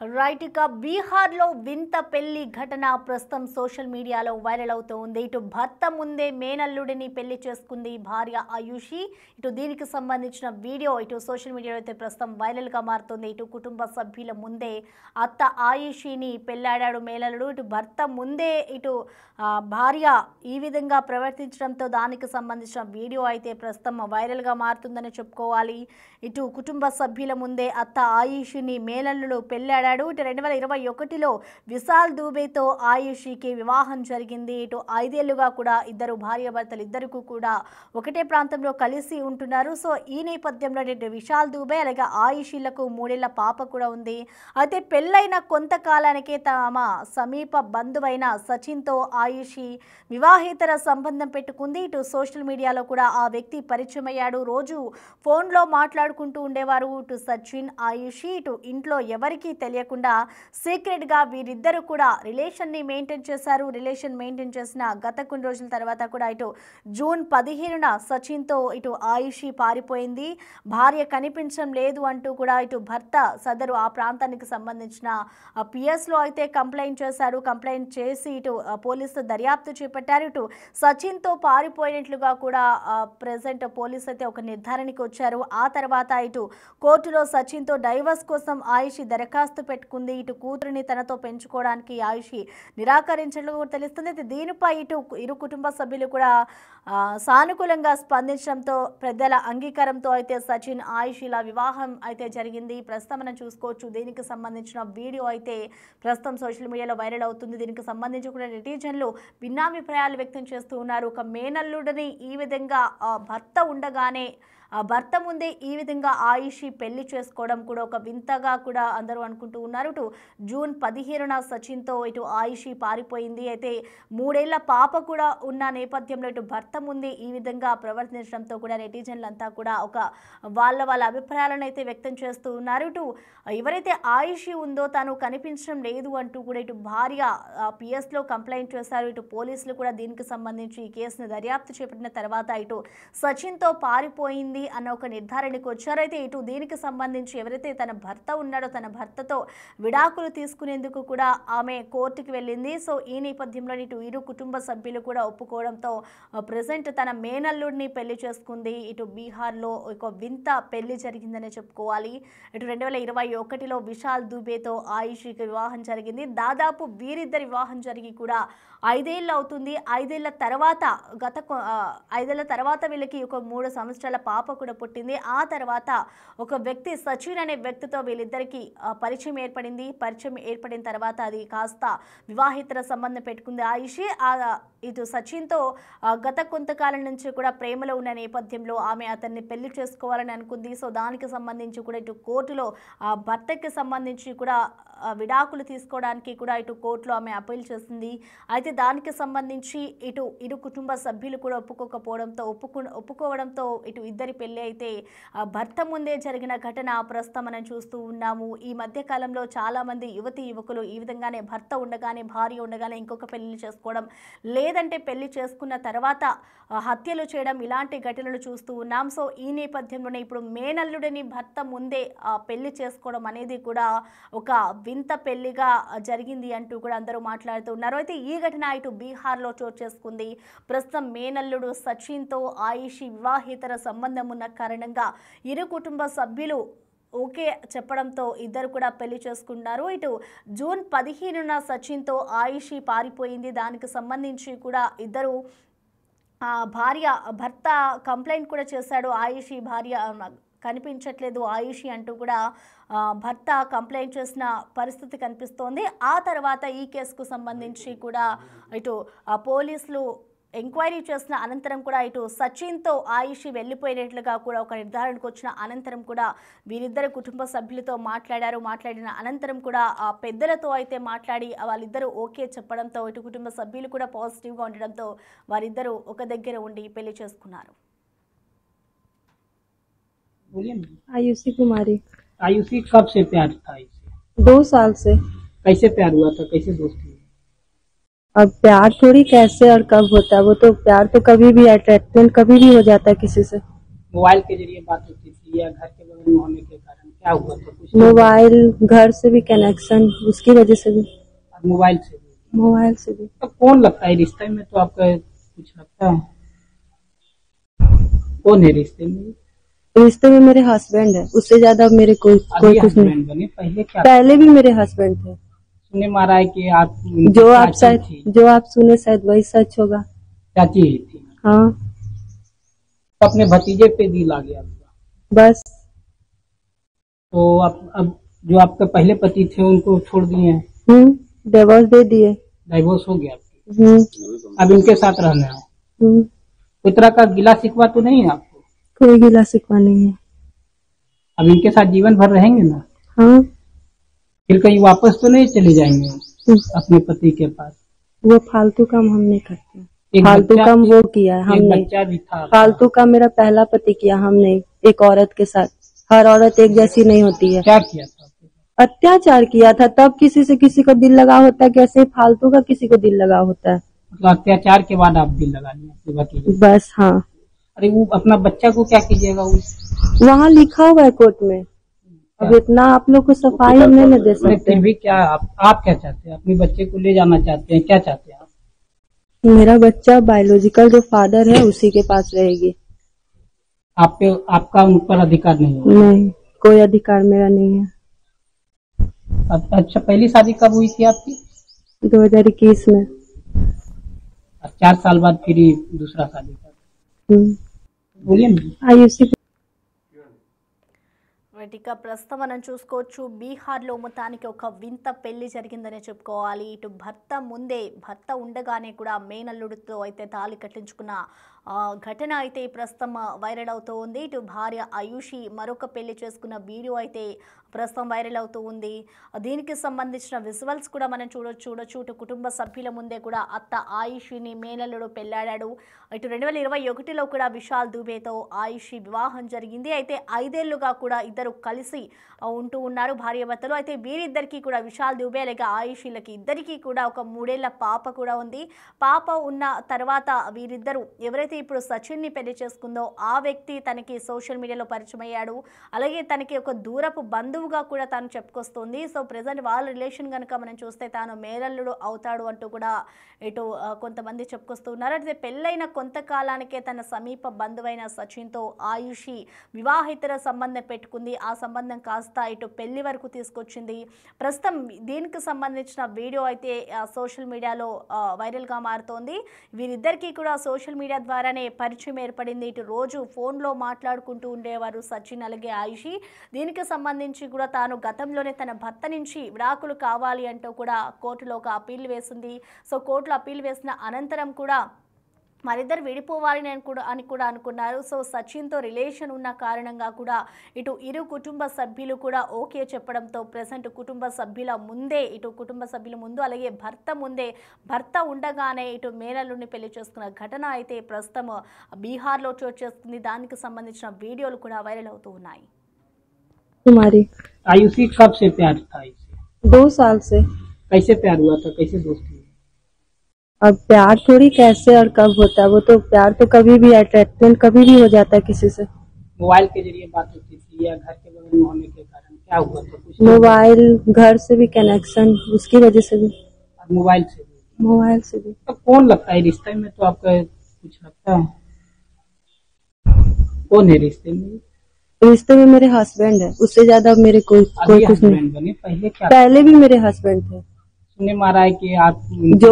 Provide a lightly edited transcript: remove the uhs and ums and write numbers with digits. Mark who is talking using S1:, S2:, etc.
S1: Right ఇక బీహార్లో వింత పెళ్లి ఘటన ప్రస్తుతం సోషల్ మీడియాలో వైరల్ అవుతోంది. ఇటు భర్త ముందే మేనల్లుడిని పెళ్లి చేసుకుంది భార్య ఆయుషి. ఇటు దీనికి సంబంధించిన వీడియో ఇటు సోషల్ మీడియాలో అయితే ప్రస్తుతం వైరల్గా మారుతుంది. ఇటు కుటుంబ సభ్యుల ముందే అత్త ఆయుషిని పెళ్లాడాడు మేనల్లుడు. ఇటు భర్త ముందే ఇటు భార్య ఈ విధంగా ప్రవర్తించడంతో దానికి సంబంధించిన వీడియో అయితే ప్రస్తుతం వైరల్గా మారుతుందని చెప్పుకోవాలి. ఇటు కుటుంబ సభ్యుల ముందే అత్త ఆయుషిని మేనల్లుడు పెళ్లాడాడు. ఇటు 2021లో విశాల్ దూబేతో ఆయుషికి వివాహం జరిగింది. ఇటు 5 ఏళ్లుగా కూడా ఇద్దరు భార్యాభర్తలు ఇద్దరికి కూడా ఒకటే ప్రాంతంలో కలిసి ఉంటున్నారు. సో ఈ నేపథ్యంలో ఇటు విశాల్ దూబే అలాగే ఆయుషిలకు 3 ఏళ్ల పాప కూడా ఉంది. అయితే పెళ్ళైన కొంతకాలానికే తమ సమీప బంధువైన సచిన్తో ఆయుషి వివాహేతర సంబంధం పెట్టుకుంది. ఇటు సోషల్ మీడియాలో కూడా ఆ వ్యక్తి పరిచయం అయ్యాడు. రోజు ఫోన్లో మాట్లాడుకుంటూ ఉండేవారు. ఇటు సచిన్ ఆయుషి ఇటు ఇంట్లో ఎవరికీ తెలియకుండా సీక్రెట్గా వీరిద్దరు కూడా రిలేషన్ని మెయింటైన్ చేశారు. రిలేషన్ మెయింటైన్ చేసిన గత కొన్ని రోజుల తర్వాత కూడా ఇటు జూన్ 15న సచిన్తో ఇటు ఆయుషి పారిపోయింది. భార్య కనిపించడం లేదు అంటూ కూడా ఇటు భర్త సదరు ఆ ప్రాంతానికి సంబంధించిన పిఎస్లో అయితే కంప్లైంట్ చేశారు. కంప్లైంట్ చేసి ఇటు పోలీసులు దర్యాప్తు చేపట్టారు. ఇటు సచిన్తో పారిపోయినట్లుగా కూడా ప్రెసెంట్ పోలీసు అయితే ఒక నిర్ధారణకి వచ్చారు. ఆ తర్వాత ఇటు కోర్టులో సచిన్తో డైవర్స్ కోసం ఆయుషి దరఖాస్తు పెట్టుకుంది. ఇటు కూతురిని తనతో పెంచుకోవడానికి ఆయుషి నిరాకరించినట్లు తెలుస్తుంది. దీనిపై ఇటు ఇరు కుటుంబ సభ్యులు కూడా సానుకూలంగా స్పందించడంతో పెద్దల అంగీకారంతో అయితే సచిన్ ఆయుషిల వివాహం అయితే జరిగింది. ప్రస్తుతం మనం చూసుకోవచ్చు. దీనికి సంబంధించిన వీడియో అయితే ప్రస్తుతం సోషల్ మీడియాలో వైరల్ అవుతుంది. దీనికి సంబంధించి కూడా నెటిజన్లు భిన్నాభిప్రాయాలు వ్యక్తం చేస్తూ ఉన్నారు. ఒక మేనల్లుడిని ఈ విధంగా భర్త ఉండగానే భర్త ముందే ఈ విధంగా ఆయుషి పెళ్లి చేసుకోవడం కూడా ఒక వింతగా కూడా అందరూ అనుకుంటూ ఉన్నారు. ఇటు జూన్ 15న సచిన్తో ఇటు ఆయుషి పారిపోయింది. అయితే 3 ఏళ్ల పాప కూడా ఉన్న నేపథ్యంలో ఇటు భర్త ముందే ఈ విధంగా ప్రవర్తించడంతో కూడా నెటిజన్లంతా కూడా ఒక వాళ్ళ అభిప్రాయాలను అయితే వ్యక్తం చేస్తూ ఉన్నారు. ఇటు ఎవరైతే ఆయుషి ఉందో తాను కనిపించడం లేదు అంటూ కూడా ఇటు భార్య పిఎస్లో కంప్లైంట్ చేశారు. ఇటు పోలీసులు కూడా దీనికి సంబంధించి ఈ కేసును దర్యాప్తు చేపట్టిన తర్వాత ఇటు సచిన్తో పారిపోయింది అన్న ఒక నిర్ధారణకు వచ్చారు. అయితే ఇటు దీనికి సంబంధించి ఎవరైతే తన భర్త ఉన్నాడో తన భర్తతో విడాకులు తీసుకునేందుకు కూడా ఆమె కోర్టుకు వెళ్ళింది. సో ఈ నేపథ్యంలో ఇటు ఇరు కుటుంబ సభ్యులు కూడా ఒప్పుకోవడంతో ప్రెసెంట్ తన మేనల్లుడిని పెళ్లి చేసుకుంది. ఇటు బీహార్లో ఒక వింత పెళ్లి జరిగిందనే చెప్పుకోవాలి. ఇటు 2021లో విశాల్ దూబేతో ఆయుషికి వివాహం జరిగింది. దాదాపు వీరిద్దరి వివాహం జరిగి కూడా 5 ఏళ్ళు అవుతుంది. 5 ఏళ్ల తర్వాత 5 ఏళ్ల తర్వాత వీళ్ళకి ఒక 3 సంవత్సరాల పాప కూడా పుట్టింది. ఆ తర్వాత ఒక వ్యక్తి సచిన్ అనే వ్యక్తితో వీళ్ళిద్దరికి పరిచయం ఏర్పడిన తర్వాత అది కాస్త వివాహితర సంబంధం పెట్టుకుంది ఆయుషి. ఇటు సచిన్తో గత కొంతకాలం నుంచి కూడా ప్రేమలో ఉన్న నేపథ్యంలో ఆమె అతన్ని పెళ్లి చేసుకోవాలని అనుకుంది. సో దానికి సంబంధించి కూడా ఇటు కోర్టులో భర్తకి సంబంధించి కూడా విడాకులు తీసుకోవడానికి కూడా ఇటు కోర్టులో ఆమె అప్పీల్ చేసింది. అయితే దానికి సంబంధించి ఇటు ఇరు కుటుంబ సభ్యులు కూడా ఒప్పుకోవడంతో ఇటు ఇద్దరి పెళ్లి అయితే భర్త ముందే జరిగిన ఘటన ప్రస్తుతం మనం చూస్తూ ఉన్నాము. ఈ మధ్య కాలంలో చాలా మంది యువకులు ఈ విధంగానే భర్త ఉండగానే భార్య ఉండగానే ఇంకొక పెళ్లి చేసుకోవడం లేదంటే పెళ్లి చేసుకున్న తర్వాత హత్యలు చేయడం ఇలాంటి ఘటనలు చూస్తూ ఉన్నాం. సో ఈ నేపథ్యంలోనే ఇప్పుడు మేనల్లుడిని భర్త ముందే పెళ్లి చేసుకోవడం అనేది కూడా ఒక వింత పెళ్లిగా జరిగింది అంటూ కూడా అందరూ మాట్లాడుతూ ఉన్నారు. అయితే ఈ ఘటన ఇటు బీహార్లో చోటు చేసుకుంది. ప్రస్తుతం మేనల్లుడు సచిన్తో ఆయుషి వివాహేతర సంబంధం ఉన్న కారణంగా ఇరు కుటుంబ సభ్యులు ఓకే చెప్పడంతో ఇద్దరు కూడా పెళ్లి చేసుకున్నారు. ఇటు జూన్ 15న సచిన్తో ఆయుషి పారిపోయింది. దానికి సంబంధించి కూడా ఇద్దరు భర్త కంప్లైంట్ కూడా చేశాడు. ఆయుషి భార్య కనిపించట్లేదు ఆయుషి అంటూ కూడా భర్త కంప్లైంట్ చేసిన పరిస్థితి కనిపిస్తోంది. ఆ తర్వాత ఈ కేసుకు సంబంధించి కూడా ఇటు పోలీసులు ఎంక్వైరీ చేసిన అనంతరం కూడా ఇటు సచిన్తో ఆయుషి వెళ్ళిపోయినట్లుగా కూడా ఒక నిర్ధారణకు వచ్చిన అనంతరం కూడా వీరిద్దరు కుటుంబ సభ్యులతో మాట్లాడిన అనంతరం కూడా పెద్దలతో అయితే మాట్లాడి వాళ్ళిద్దరూ ఓకే చెప్పడంతో ఇటు కుటుంబ సభ్యులు కూడా పాజిటివ్గా ఉండడంతో వారిద్దరూ ఒక దగ్గర ఉండి పెళ్లి చేసుకున్నారు.
S2: आयुषी कुमारी।
S3: आयुषी कब से प्यार था इससे?
S2: 2 साल से।
S3: कैसे प्यार हुआ था, कैसे दोस्ती हुई?
S2: अब प्यार थोड़ी कैसे और कब होता है, वो तो प्यार तो कभी भी अट्रैक्शन कभी भी हो जाता है किसी से।
S3: मोबाइल के जरिए बात होती थी या घर के बगल में होने के कारण? क्या हुआ था कुछ?
S2: मोबाइल, घर से भी कनेक्शन, उसकी वजह से भी,
S3: मोबाइल से भी?
S2: मोबाइल से भी।
S3: तो कौन लगता है रिश्ते में, तो आपका कुछ लगता है? कौन है रिश्ते में?
S2: रिश्ते में मेरे हस्बैंड है, उससे ज्यादा मेरे कोई
S3: अभी
S2: कुछ नहीं।
S3: हस्बैंड बने, पहले क्या?
S2: पहले भी मेरे हस्बैंड थे।
S3: सुनने में आ रहा है कि आप
S2: जो आप सुने शायद वही सच होगा।
S3: चाची ही थी।
S2: हाँ
S3: तो अपने भतीजे पे दिल आ गया आपका।
S2: बस।
S3: तो अब जो आपके पहले पति थे उनको छोड़ दिए हैं?
S2: डिवोर्स दे दिए।
S3: डाइवोर्स हो गया आपकी? अब इनके साथ रहना है? कोई तरह का गिला शिकवा तो नहीं है आपको?
S2: कोई गिला शिकवा नहीं है।
S3: अब इनके साथ जीवन भर रहेंगे ना?
S2: हाँ।
S3: फिर कहीं वापस तो नहीं चले जाएंगे अपने पति के पास?
S2: वो फालतू काम हम नहीं करते।
S3: एक
S2: फालतू काम वो किया है,
S3: एक
S2: हमने।
S3: बच्चा भी था।
S2: फालतू काम मेरा पहला पति किया, हमने एक औरत के साथ। हर औरत एक जैसी नहीं होती है।
S3: क्या किया था?
S2: अत्याचार किया था। तब किसी से किसी को दिल लगा होता है, कैसे फालतू का किसी को दिल लगा होता है।
S3: मतलब अत्याचार के बाद आप दिल लगा लिया आपके भतीजे?
S2: बस हाँ।
S3: अरे वो अपना बच्चा को क्या कीजिएगा?
S2: वहाँ लिखा हुआ है कोर्ट में। अब इतना आप लोग को सफाई हम नहीं दे सकते।
S3: फिर भी क्या आप क्या चाहते हैं? अपने बच्चे को ले जाना चाहते हैं? क्या चाहते हैं आप?
S2: मेरा बच्चा बायोलॉजिकल जो फादर है उसी के पास रहेगी।
S3: आपका उन पर अधिकार नहीं है?
S2: नहीं, कोई अधिकार मेरा नहीं है।
S3: अच्छा, पहली शादी कब हुई थी आपकी?
S2: 2021 में।
S3: 4 साल बाद फिर दूसरा शादी कर? बोलिए ना।
S2: आयुषी
S1: ఇక ప్రస్తుతం మనం చూసుకోవచ్చు బీహార్లో మొత్తానికి ఒక వింత పెళ్లి జరిగిందనే చెప్పుకోవాలి. ఇటు భర్త ఉండగానే కూడా మేనల్లుడితో అయితే తాళి కట్టించుకున్న ఘటన అయితే ప్రస్తుతం వైరల్ అవుతూ ఉంది. ఇటు భార్య ఆయుషి మరొక పెళ్లి చేసుకున్న వీడియో అయితే ప్రస్తుతం వైరల్ అవుతూ ఉంది. దీనికి సంబంధించిన విజువల్స్ కూడా మనం చూడొచ్చు. ఇటు కుటుంబ సభ్యుల ముందే కూడా అత్త ఆయుషిని మేనల్లుడు పెళ్లాడాడు. ఇటు 2021లో కూడా విశాల్ దుబేతో ఆయుషి వివాహం జరిగింది. అయితే 5 ఏళ్లుగా కూడా ఇద్దరు కలిసి ఉంటూ ఉన్నారు భార్యాభర్తలు. అయితే వీరిద్దరికీ కూడా విశాల్ దుబే లేక ఆయుషిలకి ఇద్దరికీ కూడా ఒక 3 ఏళ్ల పాప కూడా ఉంది. పాప ఉన్న తర్వాత వీరిద్దరూ ఎవరైతే ఇప్పుడు సచిన్ని పెళ్లి చేసుకుందో ఆ వ్యక్తి తనకి సోషల్ మీడియాలో పరిచయం అయ్యాడు. అలాగే తనకి ఒక దూరపు బంధువుగా కూడా తాను చెప్పుకొస్తుంది. సో ప్రెజెంట్ వాళ్ళ రిలేషన్ కనుక మనం చూస్తే తాను మేనల్లుడు అవుతాడు అంటూ కూడా ఇటు కొంతమంది చెప్పుకొస్తూ ఉన్నారు. అయితే పెళ్ళైన కొంతకాలానికే తన సమీప బంధువైన సచిన్తో ఆయుషి వివాహేతర సంబంధం పెట్టుకుంది. ఆ సంబంధం కాస్త ఇటు పెళ్లి వరకు తీసుకొచ్చింది. ప్రస్తుతం దీనికి సంబంధించిన వీడియో అయితే సోషల్ మీడియాలో వైరల్గా మారుతోంది. వీరిద్దరికీ కూడా సోషల్ మీడియా ద్వారానే పరిచయం ఏర్పడింది. ఇటు రోజు ఫోన్లో మాట్లాడుకుంటూ ఉండేవారు సచిన్ అలాగే ఆయుషి. దీనికి సంబంధించి కూడా తాను గతంలోనే తన భర్త నుంచి విడాకులు కావాలి అంటూ కూడా కోర్టులో ఒక అప్పీల్ వేసింది. సో కోర్టులో అప్పీల్ వేసిన అనంతరం కూడా మరిద్దరు విడిపోవాలని అని కూడా అనుకున్నారు. సో సచిన్తో రిలేషన్ ఉన్న కారణంగా కూడా ఇటు ఇరు కుటుంబ సభ్యులు కూడా ఓకే చెప్పడంతో ప్రెసెంట్ కుటుంబ సభ్యుల ముందు అలాగే భర్త ఉండగానే ఇటు మేనల్లుడిని పెళ్లి చేసుకున్న ఘటన అయితే ప్రస్తుతం బీహార్లో చోటు చేసుకుంది. దానికి సంబంధించిన వీడియోలు కూడా వైరల్ అవుతూ ఉన్నాయి.
S3: आयुषी कब से प्यार था?
S2: 2 साल से।
S3: कैसे प्यार हुआ था? कैसे दोस्ती?
S2: अब प्यार थोड़ी कैसे और कब होता है, वो तो प्यार तो कभी भी अट्रैक्शन कभी भी हो जाता है किसी से।
S3: मोबाइल के जरिए बात होती थी या घर के बगल में होने के कारण क्या हुआ था कुछ?
S2: मोबाइल, घर से भी कनेक्शन, उसकी वजह से भी।
S3: मोबाइल से भी। तो कौन लगता है रिश्ते में, तो आपका कुछ लगता है? कौन है रिश्ते में?
S2: रिश्ते में मेरे हस्बैंड है, उससे ज्यादा मेरे कोई कुछ नहीं।
S3: बने, पहले क्या?
S2: पहले भी मेरे हस्बैंड थे।
S3: सुनने में आ रहा है कि आप
S2: जो